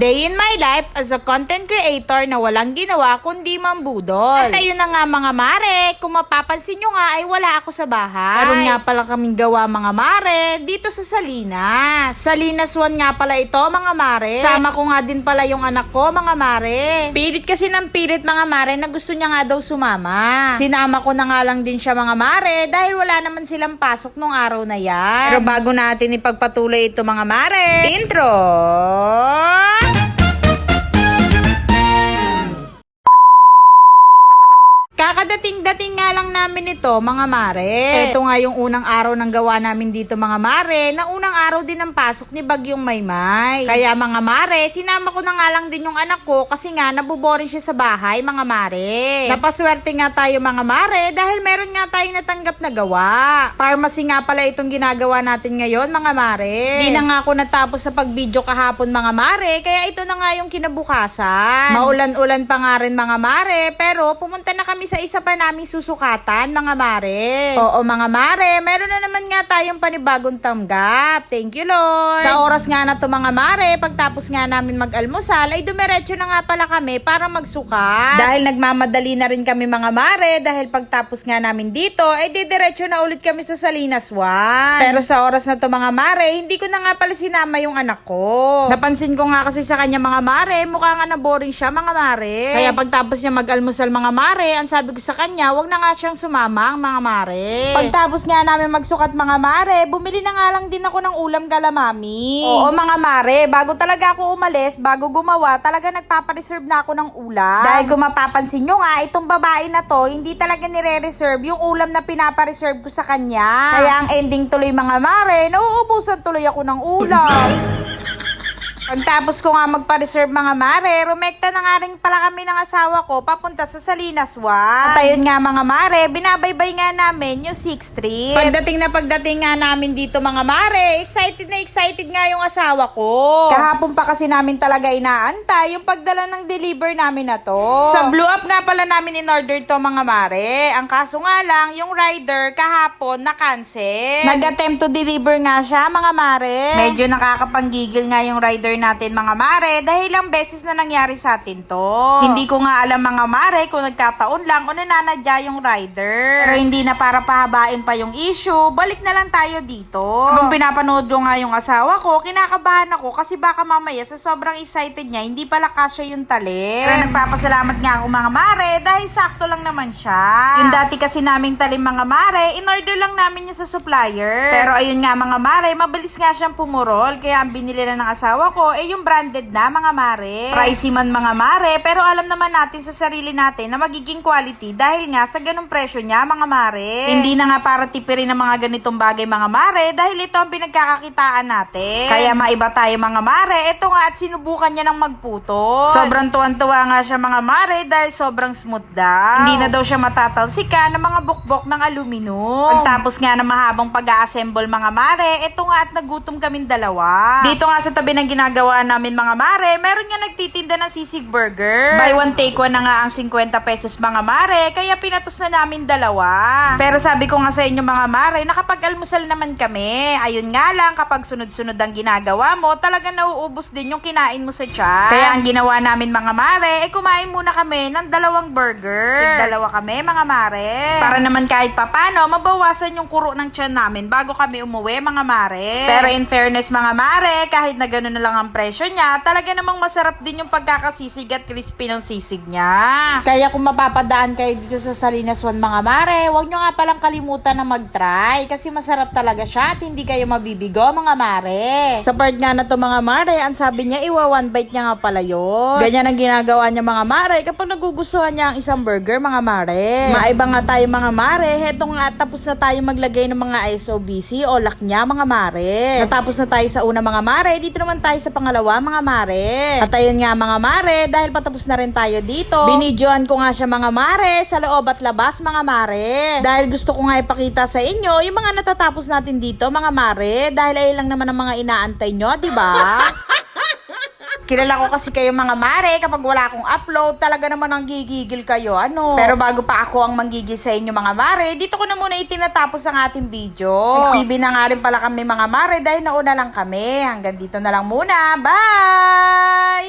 Day in my life as a content creator na walang ginawa kundi mambudol. At ayun na nga mga mare, kung mapapansin nyo nga ay wala ako sa bahay. Meron nga pala kaming gawa mga mare dito sa Salinas. Salinas 1 nga pala ito mga mare. Sama ko nga din pala yung anak ko mga mare. Pilit kasi ng pilit mga mare na gusto niya nga daw sumama. Sinama ko na nga lang din siya mga mare dahil wala naman silang pasok nung araw na yan. Pero bago natin ipagpatuloy ito mga mare, intro! Kakadating-dating nga lang namin ito mga mare. Ito nga yung unang araw ng gawa namin dito mga mare, na unang araw din ng pasok ni Bagyong Maymay. Kaya mga mare, sinama ko na nga lang din yung anak ko kasi nga nabuboring siya sa bahay mga mare. Napaswerte nga tayo mga mare dahil meron nga tayong natanggap na gawa. Pharmacy nga pala itong ginagawa natin ngayon mga mare. Di na nga ako natapos sa pag-video kahapon mga mare, kaya ito na nga yung kinabukasan. Maulan-ulan pa nga rin mga mare, pero pumunta na kami sa isa pa naming susukatan mga mare. Oo mga mare, meron na naman nga tayong panibagong tanggap. Thank you Lord. Sa oras nga na to mga mare, pagtapos nga namin mag-almusal ay dumiretso na nga pala kami para magsukat. Dahil nagmamadali na rin kami mga mare, dahil pagtapos nga namin dito ay didiretso na ulit kami sa Salinas 1. Pero sa oras na to mga mare, hindi ko na nga pala sinama yung anak ko. Napansin ko nga kasi sa kanya mga mare, mukha nga na boring siya mga mare. Kaya pagtapos niya mag-almusal mga mare, ang sabi ko sa kanya, wag na nga siyang sumama mga mare. Pagtapos nga namin magsukat mga mare, bumili na nga lang din ako ng ulam galamami. Oo mga mare, bago talaga ako umalis, bago gumawa, talaga nagpapareserve na ako ng ulam. Dahil kung mapapansin nyo nga, itong babae na to, hindi talaga nire-reserve yung ulam na pinapareserve ko sa kanya. Kaya ang ending tuloy mga mare, nauubusan tuloy ako ng ulam. Pagtapos ko nga magpa-reserve mga mare, rumekta na nga rin pala kami ng asawa ko papunta sa Salinas 1. At ayun nga mga mare, binabaybay nga namin yung 6th Street. Pagdating nga namin dito mga mare, excited na excited nga yung asawa ko. Kahapon pa kasi namin talaga inaantay yung pagdala ng deliver namin na to. Sa Blue Up nga pala namin in-order to mga mare. Ang kaso nga lang, yung rider kahapon na-cancel. Nag-attempt to deliver nga siya mga mare. Medyo nakakapanggigil nga yung rider natin mga mare dahil ilang beses na nangyari sa atin to. Hindi ko nga alam mga mare kung nagkataon lang o nananadya yung rider. Pero hindi na para pahabain pa yung issue, balik na lang tayo dito. Habang pinapanood ko nga yung asawa ko, kinakabahan ako kasi baka mamaya sa sobrang excited niya, hindi pala kasya yung talim. Pero nagpapasalamat nga ako mga mare dahil sakto lang naman siya. Yung dati kasi naming talim mga mare, in-order lang namin yung sa supplier. Pero ayun nga mga mare, mabilis nga siyang pumurol, kaya ang binili na ng asawa ko yung branded na mga mare. Pricey man mga mare, pero alam naman natin sa sarili natin na magiging quality dahil nga sa ganung presyo niya mga mare. Hindi na nga para tipirin ng mga ganitong bagay mga mare dahil ito ang pinagkakakitaan natin. Kaya maiba tayo mga mare, ito nga at sinubukan niya ng magputo. Sobrang tuwan-tuwa nga siya mga mare dahil sobrang smooth daw. Hindi na daw siya matatalsikan ng mga bukbok ng aluminum. Pagtapos nga ng mahabang pag-a-assemble mga mare, ito nga at nagutom kaming dalawa. Dito nga sa tabi ng ginagawa namin mga mare, meron nga nagtitinda ng sisig burger. Buy one take one na nga ang 50 pesos mga mare, kaya pinatos na namin dalawa. Pero sabi ko nga sa inyo mga mare, nakapag-almusal naman kami. Ayun nga lang, kapag sunod-sunod ang ginagawa mo, talaga nauubos din yung kinain mo sa tiyan. Kaya ang ginawa namin mga mare, kumain muna kami ng 2 burger. Dalawa kami mga mare. Para naman kahit papano, mabawasan yung kuro ng tiyan namin bago kami umuwi mga mare. Pero in fairness mga mare, kahit na gano'n na lang ang presyo niya, talaga namang masarap din yung pagkakasisig at crispy ng sisig niya. Kaya kung mapapadaan kayo dito sa Salinas 1 mga mare, huwag nyo nga palang kalimutan na mag-try kasi masarap talaga siya at hindi kayo mabibigo mga mare. Sa part nga na to mga mare, ang sabi niya one bite niya nga pala yun. Ganyan ang ginagawa niya mga mare kapag nagugustuhan niya ang isang burger mga mare. Maiba nga tayo mga mare, heto nga tapos na tayo maglagay ng mga SOBC o lock niya mga mare. Natapos na tayo sa una mga mare, dito naman tayo sa pangalawa mga mare. At ayun nga mga mare, dahil patapos na rin tayo dito, binidyoan ko nga siya mga mare sa loob at labas mga mare. Dahil gusto ko nga ipakita sa inyo yung mga natatapos natin dito mga mare, dahil ay lang naman ang mga inaantay nyo, diba? Kilala ko kasi kayo mga mare, kapag wala akong upload, talaga naman ang gigigil kayo, ano. Pero bago pa ako ang manggigil sa inyo mga mare, dito ko na muna itinatapos ang ating video. Nagsibi na nga rin pala kami mga mare dahil nauna lang kami. Hanggang dito na lang muna. Bye!